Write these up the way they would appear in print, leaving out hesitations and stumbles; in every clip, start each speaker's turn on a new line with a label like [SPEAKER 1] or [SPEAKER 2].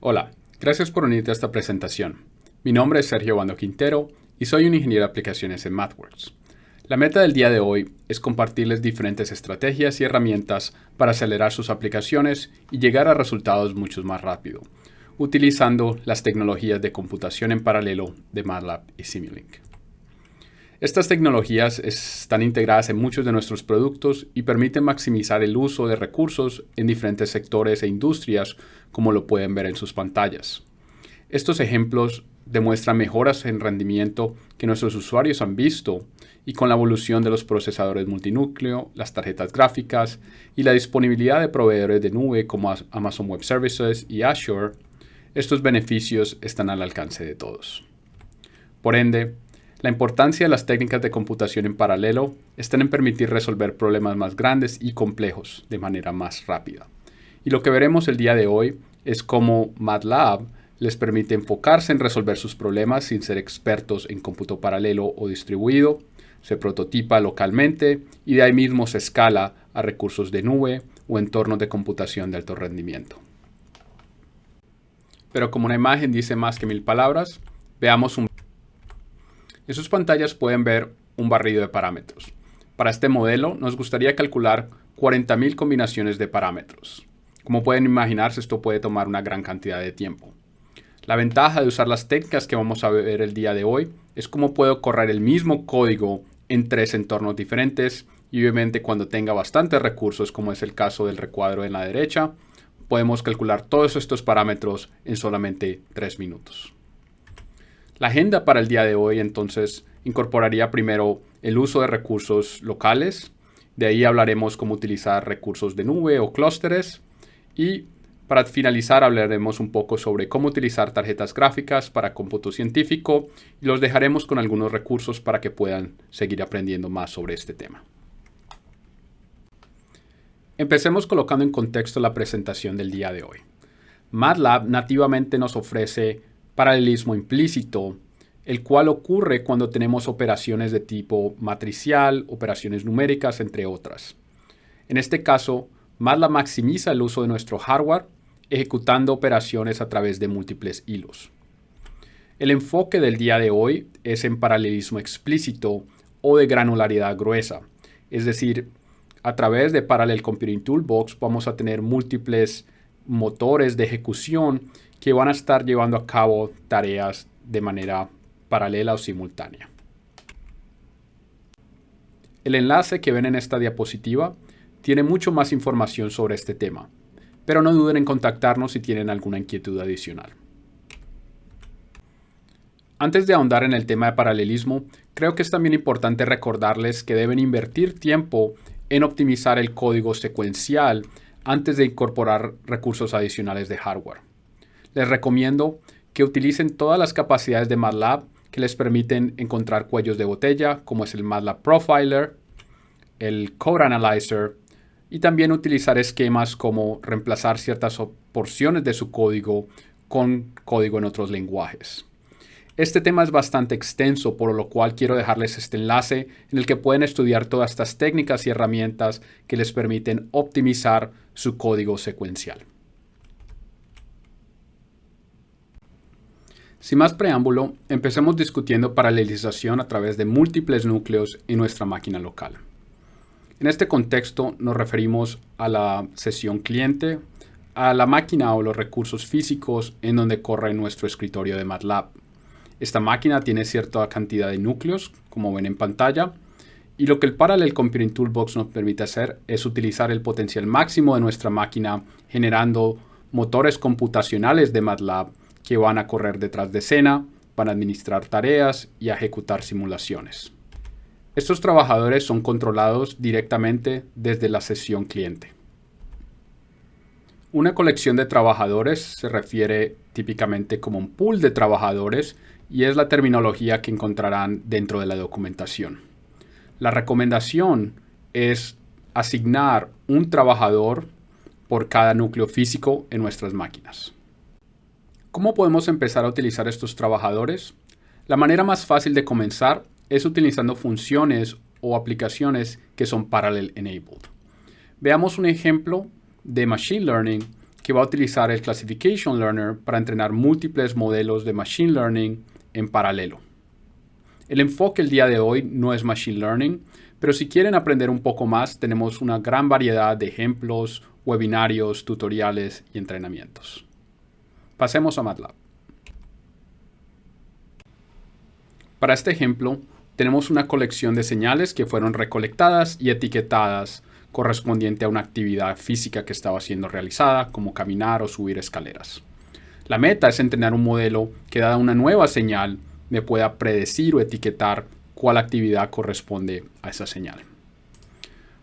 [SPEAKER 1] Hola, gracias por unirte a esta presentación. Mi nombre es Sergio Bando Quintero y soy un ingeniero de aplicaciones en MathWorks. La meta del día de hoy es compartirles diferentes estrategias y herramientas para acelerar sus aplicaciones y llegar a resultados mucho más rápido, utilizando las tecnologías de computación en paralelo de MATLAB y Simulink. Estas tecnologías están integradas en muchos de nuestros productos y permiten maximizar el uso de recursos en diferentes sectores e industrias, como lo pueden ver en sus pantallas. Estos ejemplos demuestran mejoras en rendimiento que nuestros usuarios han visto, y con la evolución de los procesadores multinúcleo, las tarjetas gráficas y la disponibilidad de proveedores de nube como Amazon Web Services y Azure, estos beneficios están al alcance de todos. Por ende, la importancia de las técnicas de computación en paralelo está en permitir resolver problemas más grandes y complejos de manera más rápida. Y lo que veremos el día de hoy es cómo MATLAB les permite enfocarse en resolver sus problemas sin ser expertos en cómputo paralelo o distribuido, se prototipa localmente y de ahí mismo se escala a recursos de nube o entornos de computación de alto rendimiento. Pero como una imagen dice más que 1000 palabras, veamos un... En sus pantallas pueden ver un barrido de parámetros. Para este modelo nos gustaría calcular 40.000 combinaciones de parámetros. Como pueden imaginarse, esto puede tomar una gran cantidad de tiempo. La ventaja de usar las técnicas que vamos a ver el día de hoy es cómo puedo correr el mismo código en 3 entornos diferentes y obviamente cuando tenga bastantes recursos, como es el caso del recuadro en la derecha, podemos calcular todos estos parámetros en solamente 3 minutos. La agenda para el día de hoy entonces incorporaría primero el uso de recursos locales, de ahí hablaremos cómo utilizar recursos de nube o clústeres y para finalizar hablaremos un poco sobre cómo utilizar tarjetas gráficas para cómputo científico y los dejaremos con algunos recursos para que puedan seguir aprendiendo más sobre este tema. Empecemos colocando en contexto la presentación del día de hoy. MATLAB nativamente nos ofrece paralelismo implícito, el cual ocurre cuando tenemos operaciones de tipo matricial, operaciones numéricas, entre otras. En este caso, MATLAB maximiza el uso de nuestro hardware ejecutando operaciones a través de múltiples hilos. El enfoque del día de hoy es en paralelismo explícito o de granularidad gruesa, es decir, a través de Parallel Computing Toolbox vamos a tener múltiples motores de ejecución que van a estar llevando a cabo tareas de manera paralela o simultánea. El enlace que ven en esta diapositiva tiene mucho más información sobre este tema, pero no duden en contactarnos si tienen alguna inquietud adicional. Antes de ahondar en el tema de paralelismo, creo que es también importante recordarles que deben invertir tiempo en optimizar el código secuencial antes de incorporar recursos adicionales de hardware. Les recomiendo que utilicen todas las capacidades de MATLAB que les permiten encontrar cuellos de botella, como es el MATLAB Profiler, el Code Analyzer, y también utilizar esquemas como reemplazar ciertas porciones de su código con código en otros lenguajes. Este tema es bastante extenso, por lo cual quiero dejarles este enlace en el que pueden estudiar todas estas técnicas y herramientas que les permiten optimizar su código secuencial. Sin más preámbulo, empecemos discutiendo paralelización a través de múltiples núcleos en nuestra máquina local. En este contexto nos referimos a la sesión cliente, a la máquina o los recursos físicos en donde corre nuestro escritorio de MATLAB. Esta máquina tiene cierta cantidad de núcleos, como ven en pantalla, y lo que el Parallel Computing Toolbox nos permite hacer es utilizar el potencial máximo de nuestra máquina generando motores computacionales de MATLAB que van a correr detrás de escena, van a administrar tareas y a ejecutar simulaciones. Estos trabajadores son controlados directamente desde la sesión cliente. Una colección de trabajadores se refiere típicamente como un pool de trabajadores y es la terminología que encontrarán dentro de la documentación. La recomendación es asignar un trabajador por cada núcleo físico en nuestras máquinas. ¿Cómo podemos empezar a utilizar estos trabajadores? La manera más fácil de comenzar es utilizando funciones o aplicaciones que son Parallel Enabled. Veamos un ejemplo de Machine Learning que va a utilizar el Classification Learner para entrenar múltiples modelos de Machine Learning en paralelo. El enfoque el día de hoy no es Machine Learning, pero si quieren aprender un poco más, tenemos una gran variedad de ejemplos, webinarios, tutoriales y entrenamientos. Pasemos a MATLAB. Para este ejemplo, tenemos una colección de señales que fueron recolectadas y etiquetadas correspondiente a una actividad física que estaba siendo realizada, como caminar o subir escaleras. La meta es entrenar un modelo que, dada una nueva señal, me pueda predecir o etiquetar cuál actividad corresponde a esa señal.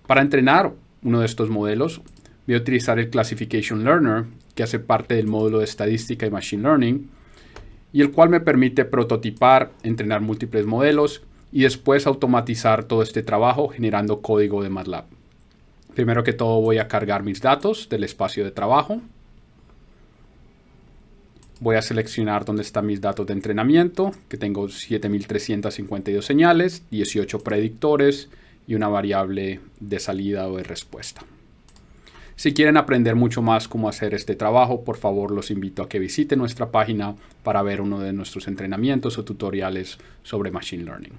[SPEAKER 1] Para entrenar uno de estos modelos, voy a utilizar el Classification Learner, que hace parte del módulo de estadística y Machine Learning, y el cual me permite prototipar, entrenar múltiples modelos y después automatizar todo este trabajo generando código de MATLAB. Primero que todo voy a cargar mis datos del espacio de trabajo. Voy a seleccionar dónde están mis datos de entrenamiento, que tengo 7.352 señales, 18 predictores y una variable de salida o de respuesta. Si quieren aprender mucho más cómo hacer este trabajo, por favor los invito a que visiten nuestra página para ver uno de nuestros entrenamientos o tutoriales sobre Machine Learning.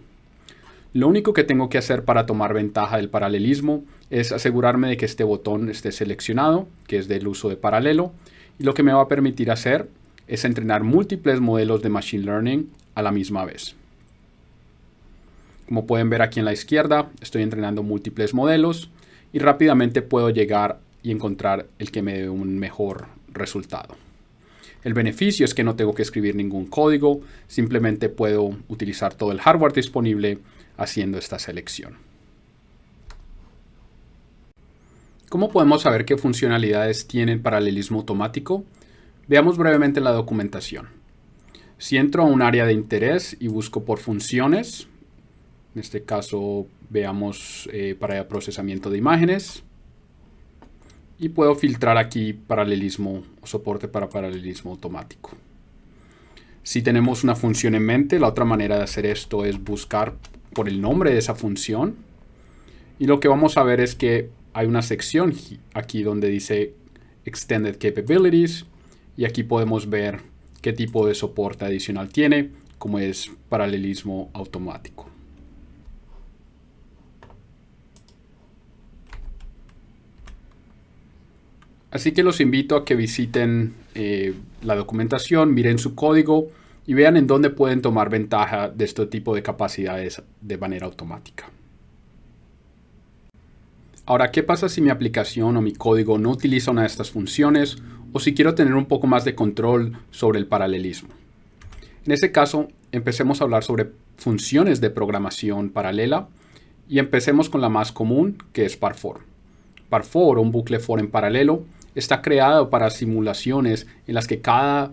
[SPEAKER 1] Lo único que tengo que hacer para tomar ventaja del paralelismo es asegurarme de que este botón esté seleccionado, que es del uso de paralelo, y lo que me va a permitir hacer es entrenar múltiples modelos de Machine Learning a la misma vez. Como pueden ver aquí en la izquierda, estoy entrenando múltiples modelos y rápidamente puedo llegar y encontrar el que me dé un mejor resultado. El beneficio es que no tengo que escribir ningún código, simplemente puedo utilizar todo el hardware disponible haciendo esta selección. ¿Cómo podemos saber qué funcionalidades tiene el paralelismo automático? Veamos brevemente la documentación. Si entro a un área de interés y busco por funciones, en este caso veamos para procesamiento de imágenes, y puedo filtrar aquí paralelismo o soporte para paralelismo automático. Si tenemos una función en mente, la otra manera de hacer esto es buscar por el nombre de esa función, y lo que vamos a ver es que hay una sección aquí donde dice Extended Capabilities, y aquí podemos ver qué tipo de soporte adicional tiene, como es paralelismo automático. Así que los invito a que visiten la documentación, miren su código y vean en dónde pueden tomar ventaja de este tipo de capacidades de manera automática. Ahora, ¿qué pasa si mi aplicación o mi código no utiliza una de estas funciones o si quiero tener un poco más de control sobre el paralelismo? En ese caso, empecemos a hablar sobre funciones de programación paralela y empecemos con la más común, que es par_for. Par_for, un bucle for en paralelo, está creado para simulaciones en las que cada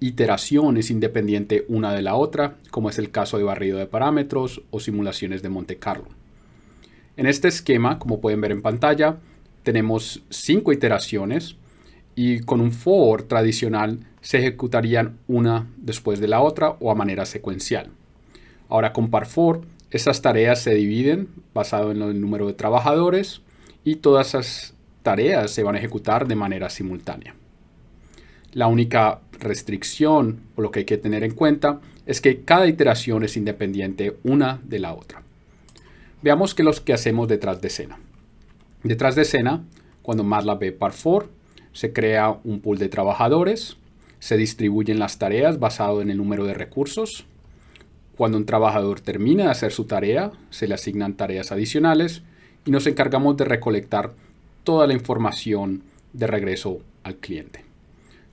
[SPEAKER 1] iteración es independiente una de la otra, como es el caso de barrido de parámetros o simulaciones de Monte Carlo. En este esquema, como pueden ver en pantalla, tenemos 5 iteraciones y con un for tradicional se ejecutarían una después de la otra o a manera secuencial. Ahora con par_for, estas tareas se dividen basado en el número de trabajadores y todas esas tareas se van a ejecutar de manera simultánea. La única restricción o lo que hay que tener en cuenta es que cada iteración es independiente una de la otra. Veamos qué es lo que hacemos detrás de escena. Detrás de escena, cuando MATLAB ve par_for, se crea un pool de trabajadores, se distribuyen las tareas basado en el número de recursos. Cuando un trabajador termina de hacer su tarea, se le asignan tareas adicionales y nos encargamos de recolectar toda la información de regreso al cliente.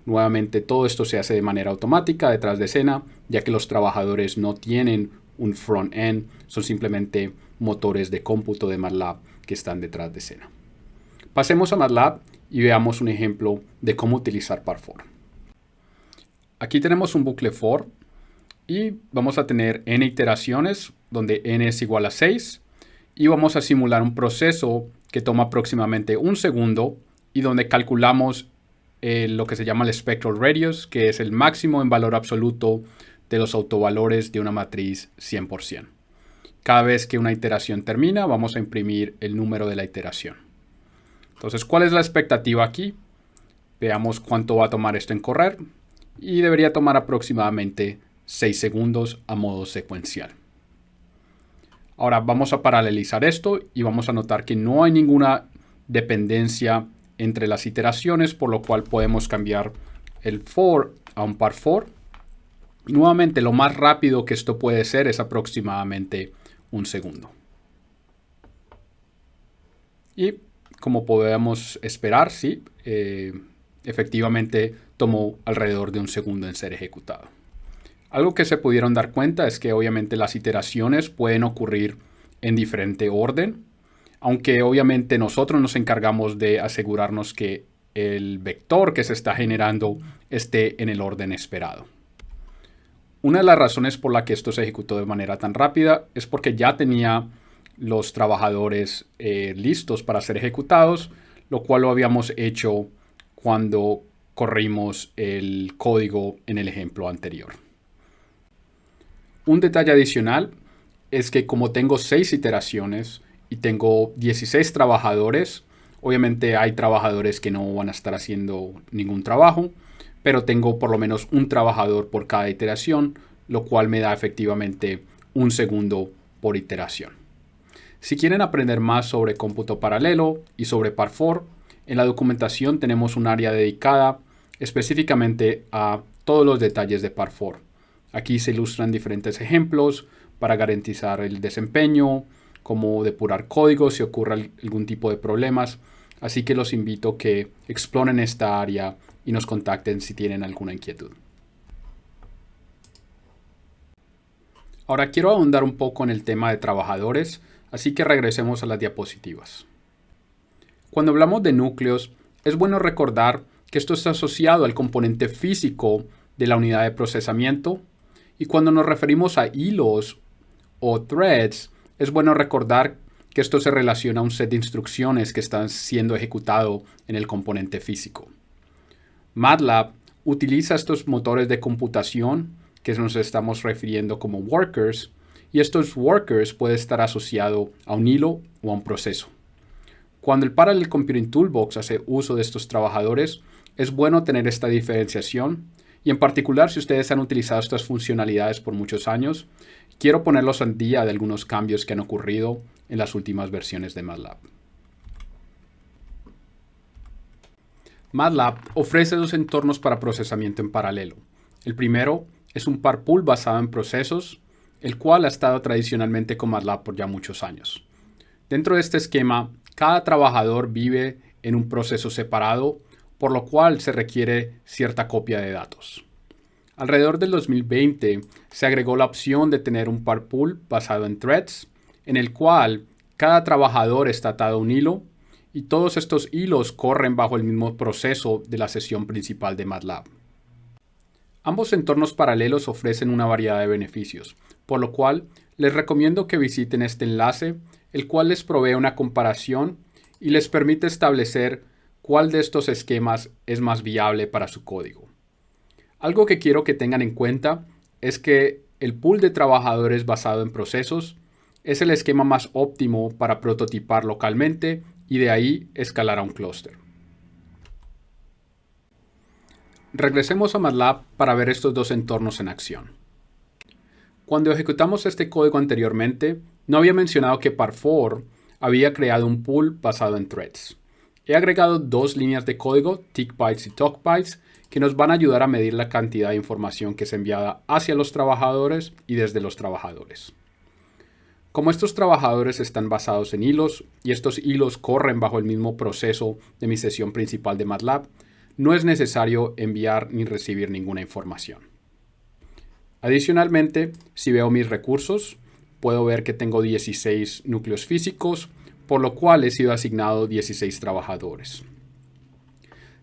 [SPEAKER 1] Nuevamente, todo esto se hace de manera automática detrás de escena, ya que los trabajadores no tienen un front-end, son simplemente motores de cómputo de MATLAB que están detrás de escena. Pasemos a MATLAB y veamos un ejemplo de cómo utilizar par_for. Aquí tenemos un bucle for y vamos a tener n iteraciones donde n es igual a 6 y vamos a simular un proceso que toma aproximadamente un segundo y donde calculamos lo que se llama el spectral radius, que es el máximo en valor absoluto de los autovalores de una matriz 100%. Cada vez que una iteración termina, vamos a imprimir el número de la iteración. Entonces, ¿cuál es la expectativa aquí? Veamos cuánto va a tomar esto en correr y debería tomar aproximadamente 6 segundos a modo secuencial. Ahora vamos a paralelizar esto y vamos a notar que no hay ninguna dependencia entre las iteraciones, por lo cual podemos cambiar el for a un par for. Y nuevamente, lo más rápido que esto puede ser es aproximadamente un segundo. Y como podemos esperar, sí, efectivamente tomó alrededor de un segundo en ser ejecutado. Algo que se pudieron dar cuenta es que obviamente las iteraciones pueden ocurrir en diferente orden, aunque obviamente nosotros nos encargamos de asegurarnos que el vector que se está generando esté en el orden esperado. Una de las razones por la que esto se ejecutó de manera tan rápida es porque ya tenía los trabajadores listos para ser ejecutados, lo cual lo habíamos hecho cuando corrimos el código en el ejemplo anterior. Un detalle adicional es que como tengo 6 iteraciones y tengo 16 trabajadores, obviamente hay trabajadores que no van a estar haciendo ningún trabajo, pero tengo por lo menos un trabajador por cada iteración, lo cual me da efectivamente un segundo por iteración. Si quieren aprender más sobre cómputo paralelo y sobre par4, en la documentación tenemos un área dedicada específicamente a todos los detalles de par4. Aquí se ilustran diferentes ejemplos para garantizar el desempeño, cómo depurar código si ocurre algún tipo de problemas. Así que los invito a que exploren esta área y nos contacten si tienen alguna inquietud. Ahora quiero ahondar un poco en el tema de trabajadores, así que regresemos a las diapositivas. Cuando hablamos de núcleos, es bueno recordar que esto está asociado al componente físico de la unidad de procesamiento. Y cuando nos referimos a hilos o threads, es bueno recordar que esto se relaciona a un set de instrucciones que están siendo ejecutado en el componente físico. MATLAB utiliza estos motores de computación que nos estamos refiriendo como workers, y estos workers pueden estar asociados a un hilo o a un proceso. Cuando el Parallel Computing Toolbox hace uso de estos trabajadores, es bueno tener esta diferenciación. Y en particular, si ustedes han utilizado estas funcionalidades por muchos años, quiero ponerlos al día de algunos cambios que han ocurrido en las últimas versiones de MATLAB. MATLAB ofrece 2 entornos para procesamiento en paralelo. El primero es un par pool basado en procesos, el cual ha estado tradicionalmente con MATLAB por ya muchos años. Dentro de este esquema, cada trabajador vive en un proceso separado, por lo cual se requiere cierta copia de datos. Alrededor del 2020 se agregó la opción de tener un par pool basado en threads, en el cual cada trabajador está atado a un hilo y todos estos hilos corren bajo el mismo proceso de la sesión principal de MATLAB. Ambos entornos paralelos ofrecen una variedad de beneficios, por lo cual les recomiendo que visiten este enlace, el cual les provee una comparación y les permite establecer cuál de estos esquemas es más viable para su código. Algo que quiero que tengan en cuenta es que el pool de trabajadores basado en procesos es el esquema más óptimo para prototipar localmente y de ahí escalar a un clúster. Regresemos a MATLAB para ver estos 2 entornos en acción. Cuando ejecutamos este código anteriormente, no había mencionado que par4 había creado un pool basado en threads. He agregado 2 líneas de código, tickbytes y talkbytes, que nos van a ayudar a medir la cantidad de información que es enviada hacia los trabajadores y desde los trabajadores. Como estos trabajadores están basados en hilos y estos hilos corren bajo el mismo proceso de mi sesión principal de MATLAB, no es necesario enviar ni recibir ninguna información. Adicionalmente, si veo mis recursos, puedo ver que tengo 16 núcleos físicos, por lo cual he sido asignado 16 trabajadores.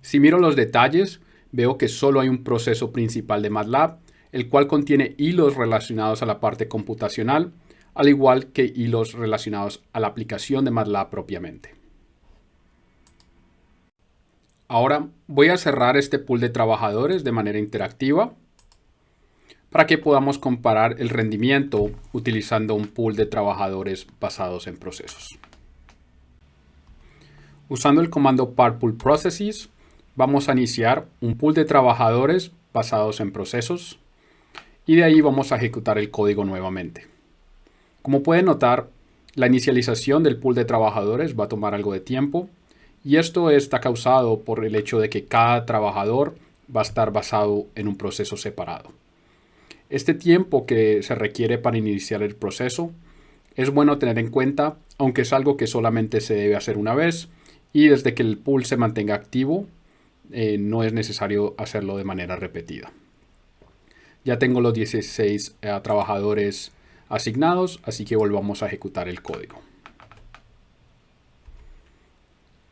[SPEAKER 1] Si miro los detalles, veo que solo hay un proceso principal de MATLAB, el cual contiene hilos relacionados a la parte computacional, al igual que hilos relacionados a la aplicación de MATLAB propiamente. Ahora voy a cerrar este pool de trabajadores de manera interactiva para que podamos comparar el rendimiento utilizando un pool de trabajadores basados en procesos. Usando el comando parpoolProcesses, vamos a iniciar un pool de trabajadores basados en procesos y de ahí vamos a ejecutar el código nuevamente. Como pueden notar, la inicialización del pool de trabajadores va a tomar algo de tiempo y esto está causado por el hecho de que cada trabajador va a estar basado en un proceso separado. Este tiempo que se requiere para iniciar el proceso es bueno tener en cuenta, aunque es algo que solamente se debe hacer una vez y desde que el pool se mantenga activo, no es necesario hacerlo de manera repetida. Ya tengo los 16 trabajadores asignados, así que volvamos a ejecutar el código.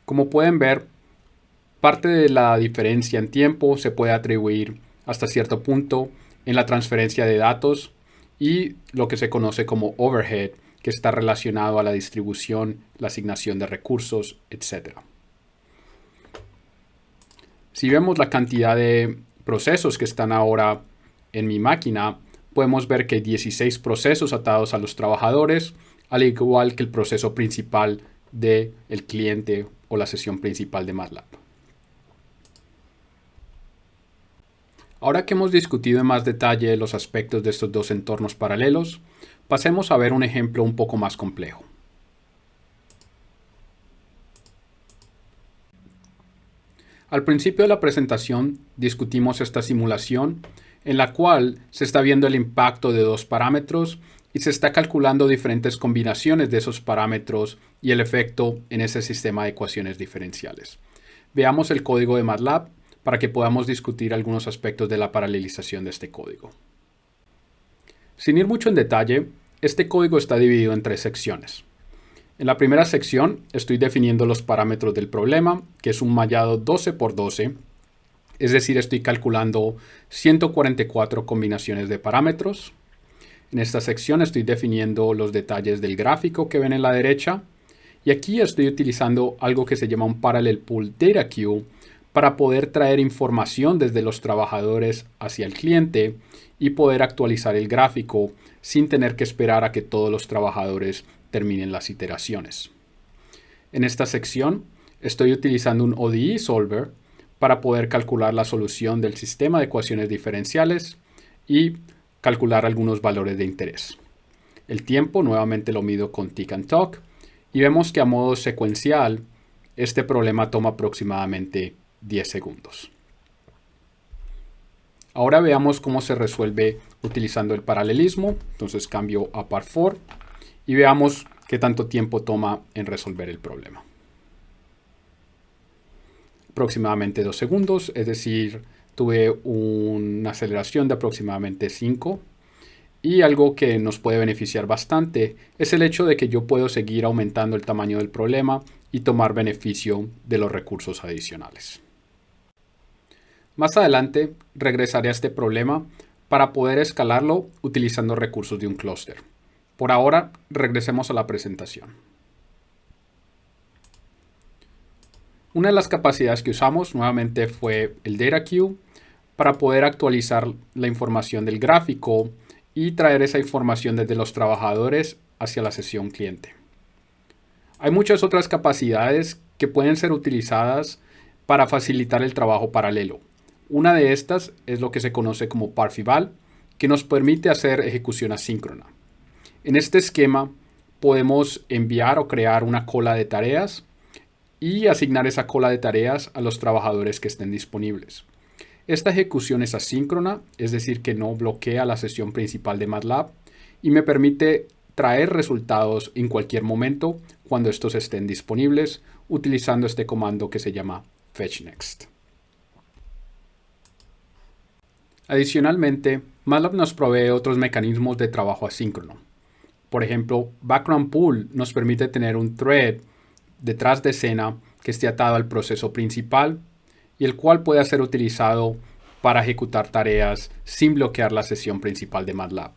[SPEAKER 1] Como pueden ver, parte de la diferencia en tiempo se puede atribuir hasta cierto punto en la transferencia de datos y lo que se conoce como overhead, que está relacionado a la distribución, la asignación de recursos, etc. Si vemos la cantidad de procesos que están ahora en mi máquina, podemos ver que hay 16 procesos atados a los trabajadores, al igual que el proceso principal del cliente o la sesión principal de MATLAB. Ahora que hemos discutido en más detalle los aspectos de estos dos entornos paralelos, pasemos a ver un ejemplo un poco más complejo. Al principio de la presentación discutimos esta simulación en la cual se está viendo el impacto de dos parámetros y se está calculando diferentes combinaciones de esos parámetros y el efecto en ese sistema de ecuaciones diferenciales. Veamos el código de MATLAB para que podamos discutir algunos aspectos de la paralelización de este código. Sin ir mucho en detalle, este código está dividido en tres secciones. En la primera sección estoy definiendo los parámetros del problema, que es un mallado 12 por 12, es decir, estoy calculando 144 combinaciones de parámetros. En esta sección estoy definiendo los detalles del gráfico que ven en la derecha, y aquí estoy utilizando algo que se llama un Parallel Pool Data Queue para poder traer información desde los trabajadores hacia el cliente y poder actualizar el gráfico sin tener que esperar a que todos los trabajadores terminen las iteraciones. En esta sección estoy utilizando un ODE Solver para poder calcular la solución del sistema de ecuaciones diferenciales y calcular algunos valores de interés. El tiempo nuevamente lo mido con Tick and Talk y vemos que a modo secuencial este problema toma aproximadamente 10 segundos. Ahora veamos cómo se resuelve utilizando el paralelismo. Entonces cambio a Part4 y veamos qué tanto tiempo toma en resolver el problema. Aproximadamente 2 segundos, es decir, tuve una aceleración de aproximadamente 5. Y algo que nos puede beneficiar bastante es el hecho de que yo puedo seguir aumentando el tamaño del problema y tomar beneficio de los recursos adicionales. Más adelante regresaré a este problema para poder escalarlo utilizando recursos de un clúster. Por ahora, regresemos a la presentación. Una de las capacidades que usamos nuevamente fue el Data Queue para poder actualizar la información del gráfico y traer esa información desde los trabajadores hacia la sesión cliente. Hay muchas otras capacidades que pueden ser utilizadas para facilitar el trabajo paralelo. Una de estas es lo que se conoce como Parfival, que nos permite hacer ejecución asíncrona. En este esquema podemos enviar o crear una cola de tareas y asignar esa cola de tareas a los trabajadores que estén disponibles. Esta ejecución es asíncrona, es decir, que no bloquea la sesión principal de MATLAB y me permite traer resultados en cualquier momento cuando estos estén disponibles utilizando este comando que se llama fetchNext. Adicionalmente, MATLAB nos provee otros mecanismos de trabajo asíncrono. Por ejemplo, Background Pool nos permite tener un thread detrás de escena que esté atado al proceso principal y el cual puede ser utilizado para ejecutar tareas sin bloquear la sesión principal de MATLAB.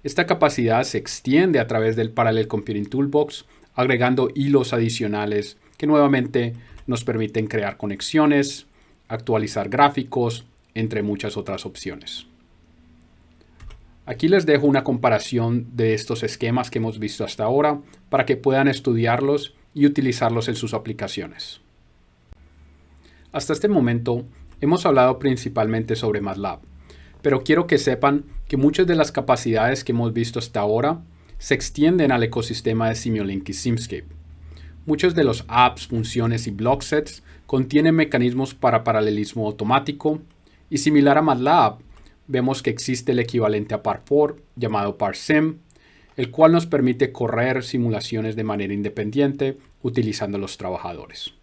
[SPEAKER 1] Esta capacidad se extiende a través del Parallel Computing Toolbox, agregando hilos adicionales que nuevamente nos permiten crear conexiones, actualizar gráficos, entre muchas otras opciones. Aquí les dejo una comparación de estos esquemas que hemos visto hasta ahora para que puedan estudiarlos y utilizarlos en sus aplicaciones. Hasta este momento hemos hablado principalmente sobre MATLAB, pero quiero que sepan que muchas de las capacidades que hemos visto hasta ahora se extienden al ecosistema de Simulink y Simscape. Muchos de los apps, funciones y block sets contienen mecanismos para paralelismo automático y similar a MATLAB, vemos que existe el equivalente a Par4 llamado ParSim, el cual nos permite correr simulaciones de manera independiente utilizando los trabajadores.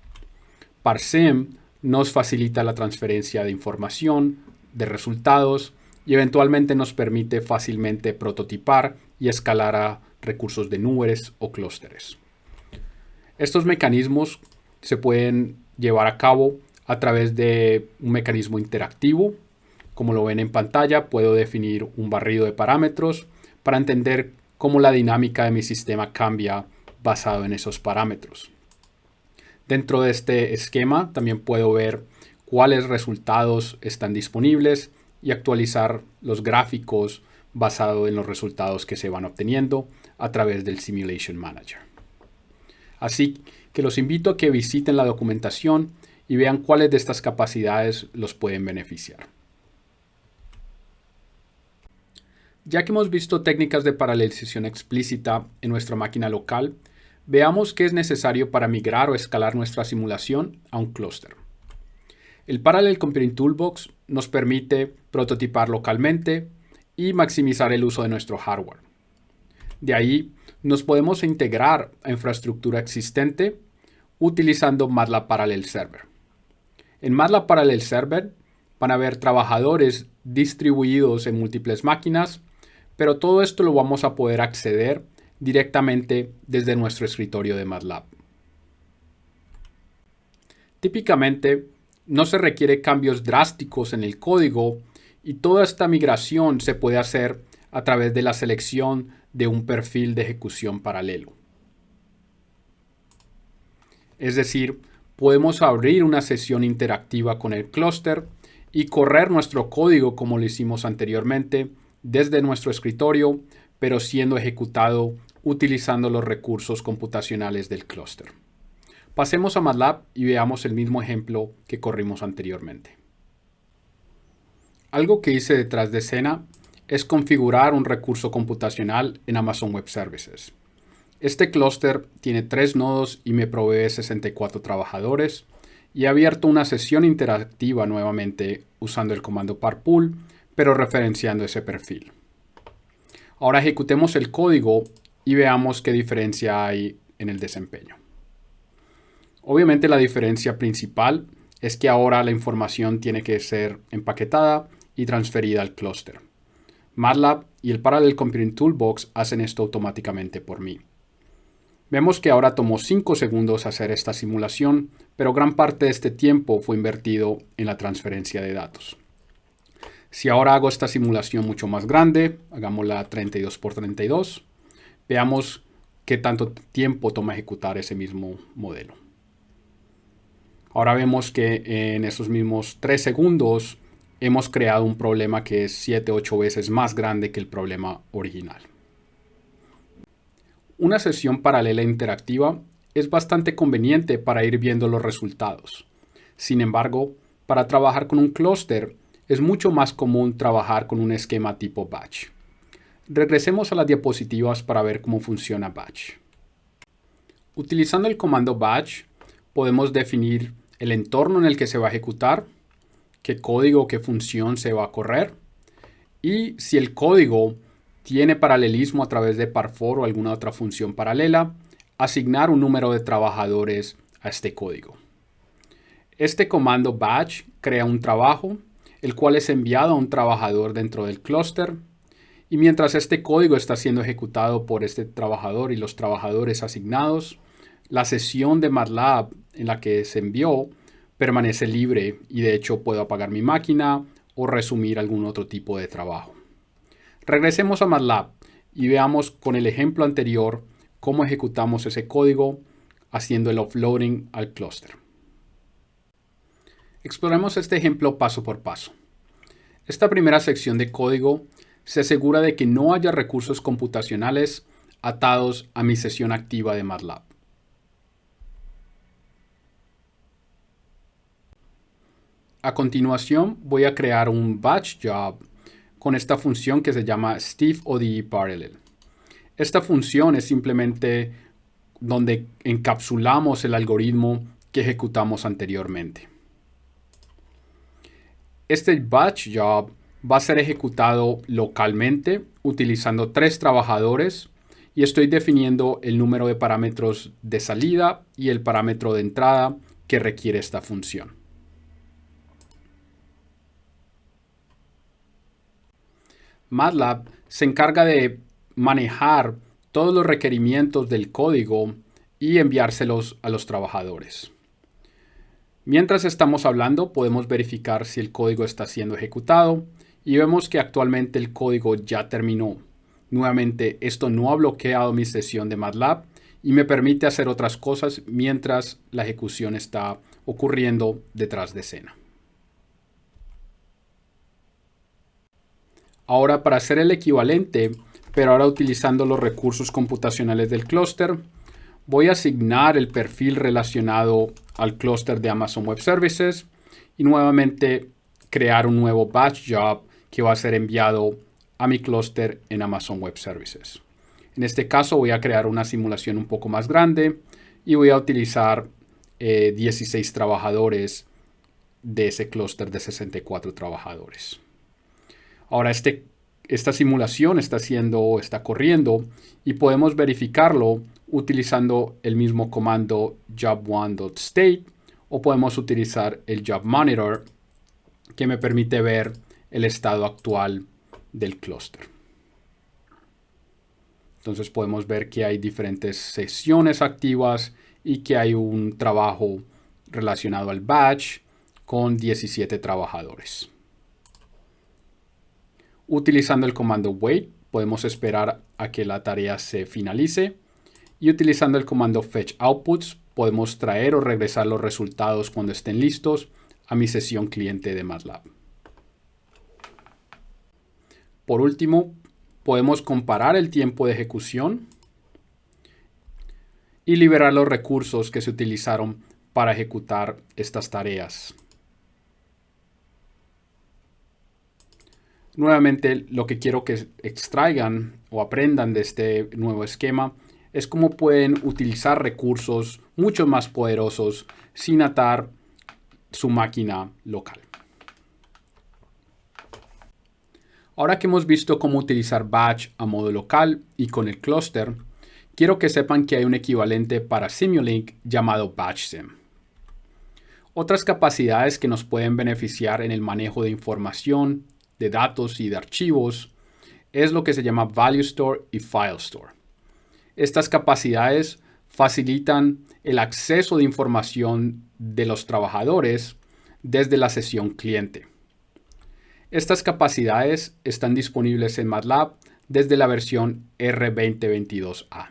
[SPEAKER 1] ParSim nos facilita la transferencia de información, de resultados y eventualmente nos permite fácilmente prototipar y escalar a recursos de nubes o clústeres. Estos mecanismos se pueden llevar a cabo a través de un mecanismo interactivo. Como lo ven en pantalla, puedo definir un barrido de parámetros para entender cómo la dinámica de mi sistema cambia basado en esos parámetros. Dentro de este esquema también puedo ver cuáles resultados están disponibles y actualizar los gráficos basado en los resultados que se van obteniendo a través del Simulation Manager. Así que los invito a que visiten la documentación y vean cuáles de estas capacidades los pueden beneficiar. Ya que hemos visto técnicas de paralelización explícita en nuestra máquina local, veamos qué es necesario para migrar o escalar nuestra simulación a un clúster. El Parallel Computing Toolbox nos permite prototipar localmente y maximizar el uso de nuestro hardware. De ahí, nos podemos integrar a infraestructura existente utilizando MATLAB Parallel Server. En MATLAB Parallel Server van a haber trabajadores distribuidos en múltiples máquinas, pero todo esto lo vamos a poder acceder directamente desde nuestro escritorio de MATLAB. Típicamente, no se requiere cambios drásticos en el código y toda esta migración se puede hacer a través de la selección de un perfil de ejecución paralelo. Es decir, podemos abrir una sesión interactiva con el clúster y correr nuestro código como lo hicimos anteriormente desde nuestro escritorio, pero siendo ejecutado utilizando los recursos computacionales del clúster. Pasemos a MATLAB y veamos el mismo ejemplo que corrimos anteriormente. Algo que hice detrás de escena es configurar un recurso computacional en Amazon Web Services. Este clúster tiene 3 nodos y me provee 64 trabajadores y he abierto una sesión interactiva nuevamente usando el comando parpool, pero referenciando ese perfil. Ahora ejecutemos el código y veamos qué diferencia hay en el desempeño. Obviamente la diferencia principal es que ahora la información tiene que ser empaquetada y transferida al clúster. MATLAB y el Parallel Computing Toolbox hacen esto automáticamente por mí. Vemos que ahora tomó 5 segundos hacer esta simulación, pero gran parte de este tiempo fue invertido en la transferencia de datos. Si ahora hago esta simulación mucho más grande, hagámosla 32 por 32, veamos qué tanto tiempo toma ejecutar ese mismo modelo. Ahora vemos que en esos mismos 3 segundos hemos creado un problema que es 7-8 veces más grande que el problema original. Una sesión paralela interactiva es bastante conveniente para ir viendo los resultados. Sin embargo, para trabajar con un clúster es mucho más común trabajar con un esquema tipo batch. Regresemos a las diapositivas para ver cómo funciona batch. Utilizando el comando batch, podemos definir el entorno en el que se va a ejecutar, qué código, qué función se va a correr y si el código tiene paralelismo a través de Par4 o alguna otra función paralela, asignar un número de trabajadores a este código. Este comando batch crea un trabajo, el cual es enviado a un trabajador dentro del clúster y mientras este código está siendo ejecutado por este trabajador y los trabajadores asignados, la sesión de MATLAB en la que se envió permanece libre y de hecho puedo apagar mi máquina o resumir algún otro tipo de trabajo. Regresemos a MATLAB y veamos con el ejemplo anterior cómo ejecutamos ese código haciendo el offloading al clúster. Exploremos este ejemplo paso por paso. Esta primera sección de código se asegura de que no haya recursos computacionales atados a mi sesión activa de MATLAB. A continuación voy a crear un batch job con esta función que se llama stiffode_parallel. Esta función es simplemente donde encapsulamos el algoritmo que ejecutamos anteriormente. Este batch job va a ser ejecutado localmente utilizando 3 trabajadores y estoy definiendo el número de parámetros de salida y el parámetro de entrada que requiere esta función. MATLAB se encarga de manejar todos los requerimientos del código y enviárselos a los trabajadores. Mientras estamos hablando, podemos verificar si el código está siendo ejecutado y vemos que actualmente el código ya terminó. Nuevamente, esto no ha bloqueado mi sesión de MATLAB y me permite hacer otras cosas mientras la ejecución está ocurriendo detrás de escena. Ahora, para hacer el equivalente, pero ahora utilizando los recursos computacionales del clúster, voy a asignar el perfil relacionado al clúster de Amazon Web Services y nuevamente crear un nuevo batch job que va a ser enviado a mi clúster en Amazon Web Services. En este caso voy a crear una simulación un poco más grande y voy a utilizar 16 trabajadores de ese clúster de 64 trabajadores. Ahora esta simulación está corriendo y podemos verificarlo utilizando el mismo comando job1.state o podemos utilizar el job monitor que me permite ver el estado actual del clúster. Entonces podemos ver que hay diferentes sesiones activas y que hay un trabajo relacionado al batch con 17 trabajadores. Utilizando el comando wait, podemos esperar a que la tarea se finalice. Y utilizando el comando fetch outputs, podemos traer o regresar los resultados cuando estén listos a mi sesión cliente de MATLAB. Por último, podemos comparar el tiempo de ejecución y liberar los recursos que se utilizaron para ejecutar estas tareas. Nuevamente, lo que quiero que extraigan o aprendan de este nuevo esquema es cómo pueden utilizar recursos mucho más poderosos sin atar su máquina local. Ahora que hemos visto cómo utilizar batch a modo local y con el clúster, quiero que sepan que hay un equivalente para Simulink llamado BatchSim. Otras capacidades que nos pueden beneficiar en el manejo de información, de datos y de archivos es lo que se llama Value Store y File Store. Estas capacidades facilitan el acceso de información de los trabajadores desde la sesión cliente. Estas capacidades están disponibles en MATLAB desde la versión R2022A.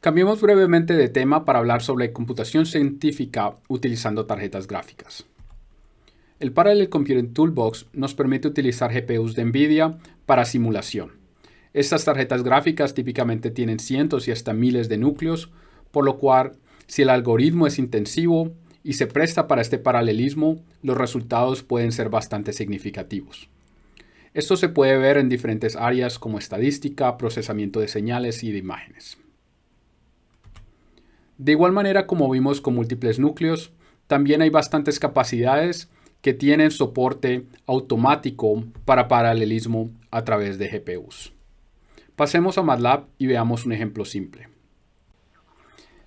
[SPEAKER 1] Cambiemos brevemente de tema para hablar sobre computación científica utilizando tarjetas gráficas. El Parallel Computing Toolbox nos permite utilizar GPUs de NVIDIA para simulación. Estas tarjetas gráficas típicamente tienen cientos y hasta miles de núcleos, por lo cual, si el algoritmo es intensivo y se presta para este paralelismo, los resultados pueden ser bastante significativos. Esto se puede ver en diferentes áreas como estadística, procesamiento de señales y de imágenes. De igual manera como vimos con múltiples núcleos, también hay bastantes capacidades que tienen soporte automático para paralelismo a través de GPUs. Pasemos a MATLAB y veamos un ejemplo simple.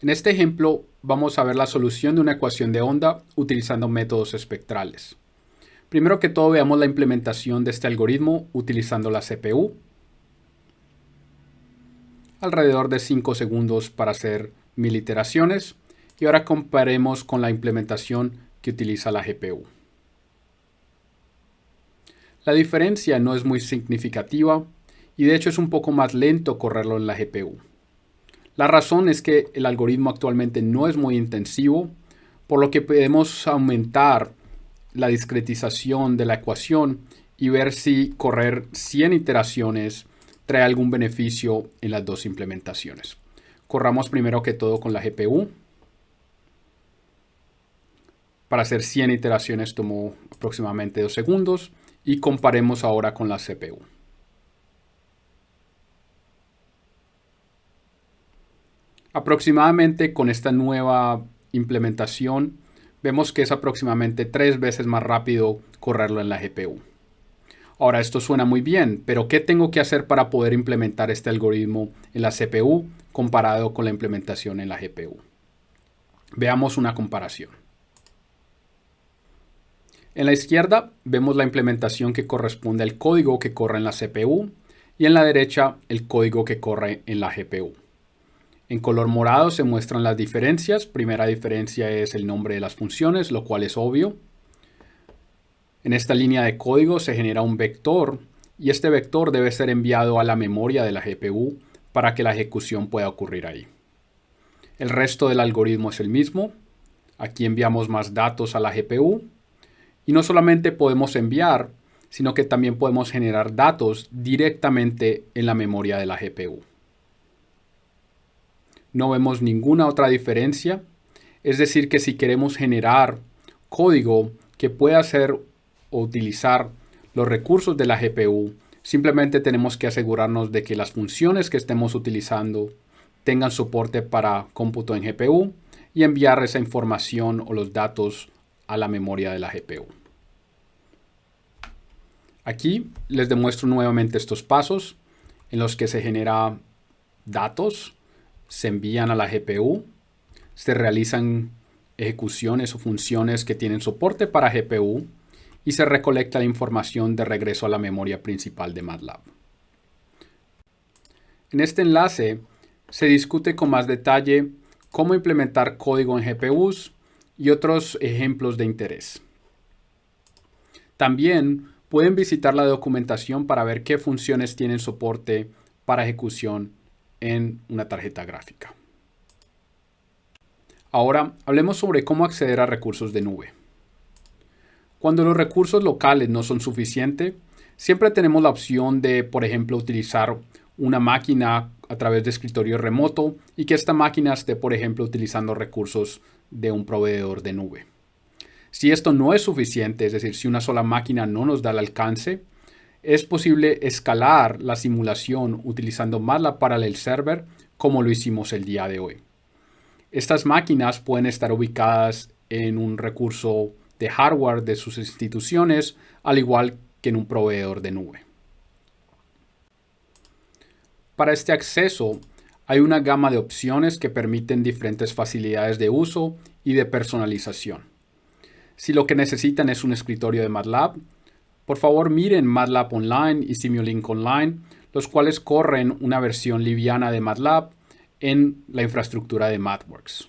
[SPEAKER 1] En este ejemplo vamos a ver la solución de una ecuación de onda utilizando métodos espectrales. Primero que todo veamos la implementación de este algoritmo utilizando la CPU. Alrededor de 5 segundos para hacer 1000 iteraciones. Y ahora comparemos con la implementación que utiliza la GPU. La diferencia no es muy significativa y de hecho es un poco más lento correrlo en la GPU. La razón es que el algoritmo actualmente no es muy intensivo, por lo que podemos aumentar la discretización de la ecuación y ver si correr 100 iteraciones trae algún beneficio en las dos implementaciones. Corramos primero que todo con la GPU. Para hacer 100 iteraciones tomó aproximadamente 2 segundos y comparemos ahora con la CPU. Aproximadamente con esta nueva implementación vemos que es aproximadamente 3 veces más rápido correrlo en la GPU. Ahora, esto suena muy bien, pero ¿qué tengo que hacer para poder implementar este algoritmo en la CPU comparado con la implementación en la GPU? Veamos una comparación. En la izquierda vemos la implementación que corresponde al código que corre en la CPU y en la derecha el código que corre en la GPU. En color morado se muestran las diferencias. Primera diferencia es el nombre de las funciones, lo cual es obvio. En esta línea de código se genera un vector y este vector debe ser enviado a la memoria de la GPU para que la ejecución pueda ocurrir ahí. El resto del algoritmo es el mismo. Aquí enviamos más datos a la GPU y no solamente podemos enviar, sino que también podemos generar datos directamente en la memoria de la GPU. No vemos ninguna otra diferencia. Es decir, que si queremos generar código que pueda hacer o utilizar los recursos de la GPU, simplemente tenemos que asegurarnos de que las funciones que estemos utilizando tengan soporte para cómputo en GPU y enviar esa información o los datos a la memoria de la GPU. Aquí les demuestro nuevamente estos pasos en los que se genera datos, se envían a la GPU, se realizan ejecuciones o funciones que tienen soporte para GPU y se recolecta la información de regreso a la memoria principal de MATLAB. En este enlace se discute con más detalle cómo implementar código en GPUs y otros ejemplos de interés. También pueden visitar la documentación para ver qué funciones tienen soporte para ejecución en una tarjeta gráfica. Ahora hablemos sobre cómo acceder a recursos de nube. Cuando los recursos locales no son suficientes, siempre tenemos la opción de, por ejemplo, utilizar una máquina a través de escritorio remoto y que esta máquina esté, por ejemplo, utilizando recursos de un proveedor de nube. Si esto no es suficiente, es decir, si una sola máquina no nos da el alcance, es posible escalar la simulación utilizando MATLAB Parallel Server como lo hicimos el día de hoy. Estas máquinas pueden estar ubicadas en un recurso de hardware de sus instituciones, al igual que en un proveedor de nube. Para este acceso hay una gama de opciones que permiten diferentes facilidades de uso y de personalización. Si lo que necesitan es un escritorio de MATLAB, por favor miren MATLAB Online y Simulink Online, los cuales corren una versión liviana de MATLAB en la infraestructura de MathWorks.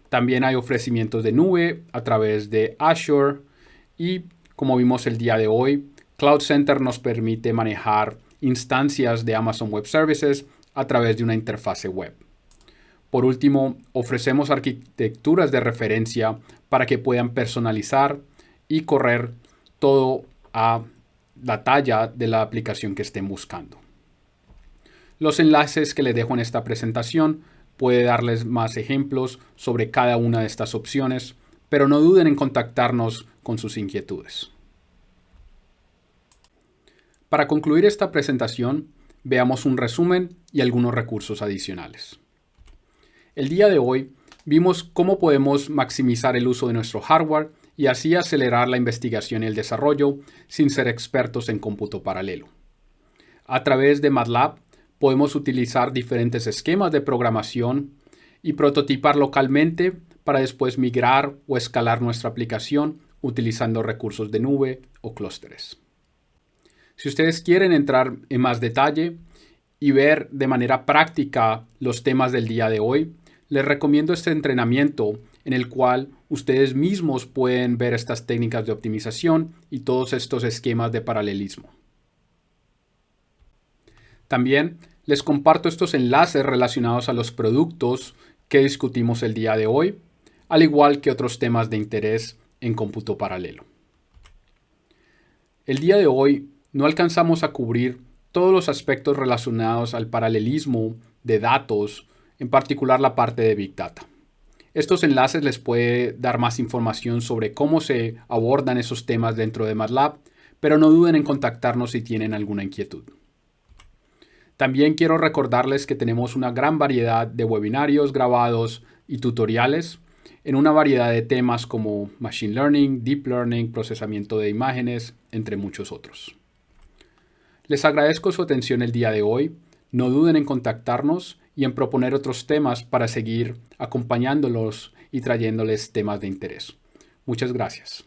[SPEAKER 1] También hay ofrecimientos de nube a través de Azure y, como vimos el día de hoy, Cloud Center nos permite manejar instancias de Amazon Web Services a través de una interfase web. Por último, ofrecemos arquitecturas de referencia para que puedan personalizar y correr todo a la talla de la aplicación que estén buscando. Los enlaces que les dejo en esta presentación puede darles más ejemplos sobre cada una de estas opciones, pero no duden en contactarnos con sus inquietudes. Para concluir esta presentación, veamos un resumen y algunos recursos adicionales. El día de hoy vimos cómo podemos maximizar el uso de nuestro hardware y así acelerar la investigación y el desarrollo sin ser expertos en cómputo paralelo. A través de MATLAB podemos utilizar diferentes esquemas de programación y prototipar localmente para después migrar o escalar nuestra aplicación utilizando recursos de nube o clústeres. Si ustedes quieren entrar en más detalle y ver de manera práctica los temas del día de hoy, les recomiendo este entrenamiento en el cual ustedes mismos pueden ver estas técnicas de optimización y todos estos esquemas de paralelismo. También les comparto estos enlaces relacionados a los productos que discutimos el día de hoy, al igual que otros temas de interés en cómputo paralelo. El día de hoy no alcanzamos a cubrir todos los aspectos relacionados al paralelismo de datos, en particular la parte de Big Data. Estos enlaces les puede dar más información sobre cómo se abordan esos temas dentro de MATLAB, pero no duden en contactarnos si tienen alguna inquietud. También quiero recordarles que tenemos una gran variedad de webinarios grabados y tutoriales en una variedad de temas como Machine Learning, Deep Learning, procesamiento de imágenes, entre muchos otros. Les agradezco su atención el día de hoy. No duden en contactarnos y en proponer otros temas para seguir acompañándolos y trayéndoles temas de interés. Muchas gracias.